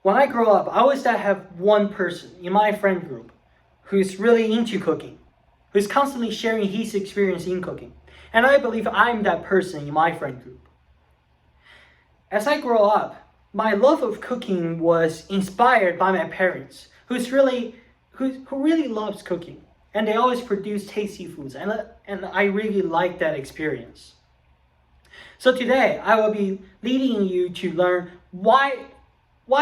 when I grow up, I always have one person in my friend group who's really into cooking, who's constantly sharing his experience in cooking. And I believe I'm that person in my friend group. As I grow up, my love of cooking was inspired by my parents, who really loves cooking, and they always produce tasty foods, and I really like that experience. So today, I will be leading you to learn why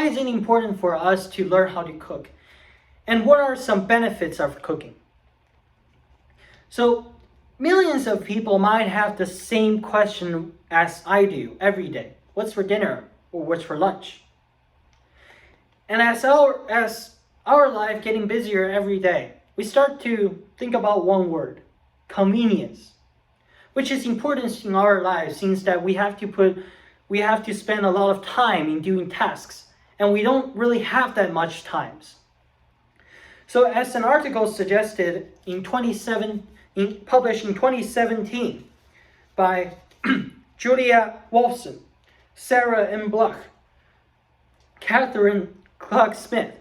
is it important for us to learn how to cook, and what are some benefits of cooking. So millions of people might have the same question as I do every day. What's for dinner or what's for lunch? And as our life getting busier every day, we start to think about one word, convenience, which is important in our lives since that we have to spend a lot of time in doing tasks, and we don't really have that much time. So as an article suggested published in 2017 by Julia Wolfson, Sarah M. Bloch, Catherine Clark-Smith,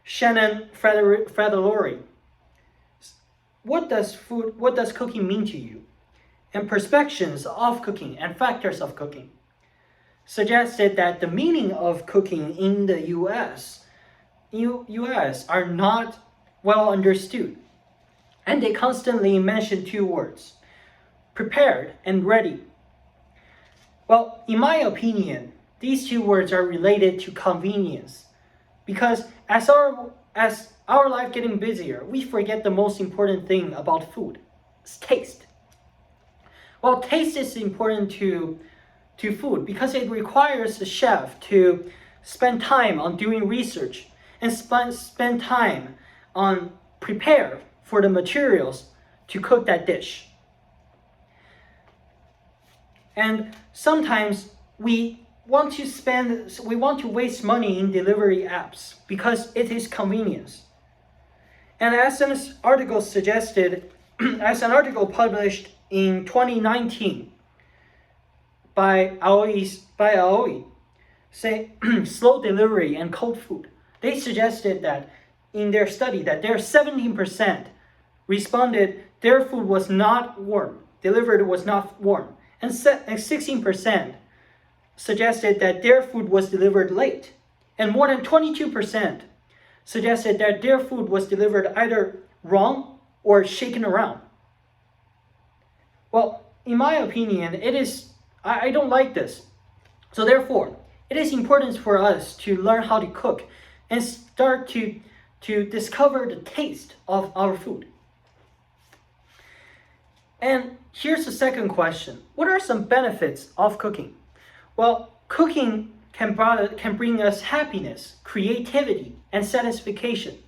Shannon Fredolori, what does cooking mean to you? And perspectives of cooking and factors of cooking, suggested that the meaning of cooking in the US are not well understood. And they constantly mention two words, prepared and ready. Well, in my opinion, these two words are related to convenience, because as our life getting busier, we forget the most important thing about food, it's taste. Well, taste is important to food because it requires the chef to spend time on doing research and spend time on prepare for the materials to cook that dish. And sometimes we want to waste money in delivery apps because it is convenience. And as an article suggested, as an article published in 2019 by Aoi, say slow delivery and cold food, they suggested that in their study that their 17% responded their food was not warm, delivered was not warm, and 16% suggested that their food was delivered late, and more than 22% suggested that their food was delivered either wrong or shaken around. Well, in my opinion, I don't like this. So therefore, it is important for us to learn how to cook and start to discover the taste of our food. And here's the second question. What are some benefits of cooking? Well, cooking can bring us happiness, creativity, and satisfaction.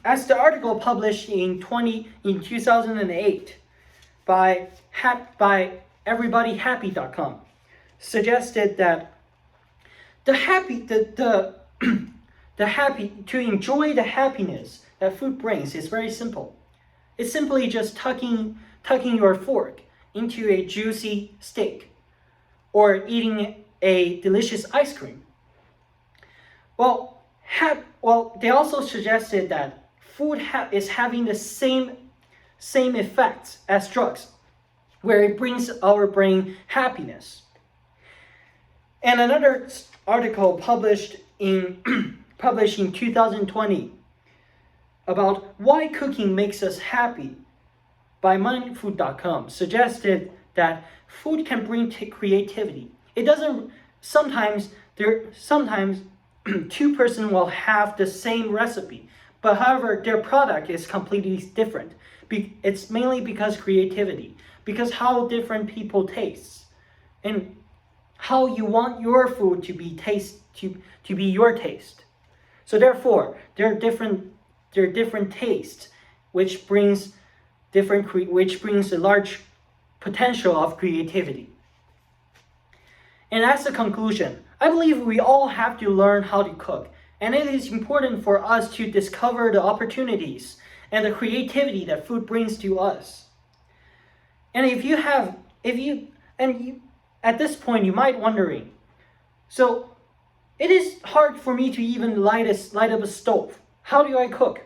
As the article published in 2008 by everybodyhappy.com suggested that to enjoy the happiness that food brings is very simple. It's simply just tucking your fork into a juicy steak or eating a delicious ice cream. Well, they also suggested that food is having the same effects as drugs, where it brings our brain happiness. And another article published in 2020 about why cooking makes us happy by mindfood.com suggested that food can bring creativity. It doesn't. Sometimes two persons will have the same recipe, but however their product is completely different. It's mainly because creativity, because how different people taste, and how you want your food to be your taste. So therefore, there are different tastes, which brings a large potential of creativity. And as a conclusion, I believe we all have to learn how to cook, and it is important for us to discover the opportunities and the creativity that food brings to us. And at this point you might wondering, so It is hard for me to even light up a stove. How do I cook?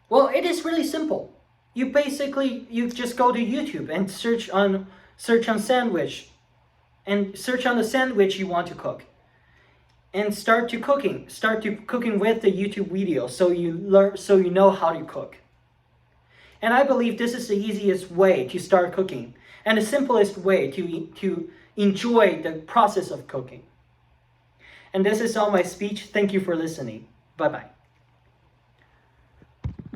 Well, it is really simple. You just go to YouTube and search on sandwich and search on the sandwich you want to cook. And start to cooking with the YouTube video so you know how to cook. And I believe this is the easiest way to start cooking and the simplest way to enjoy the process of cooking. And this is all my speech. Thank you for listening. Bye-bye.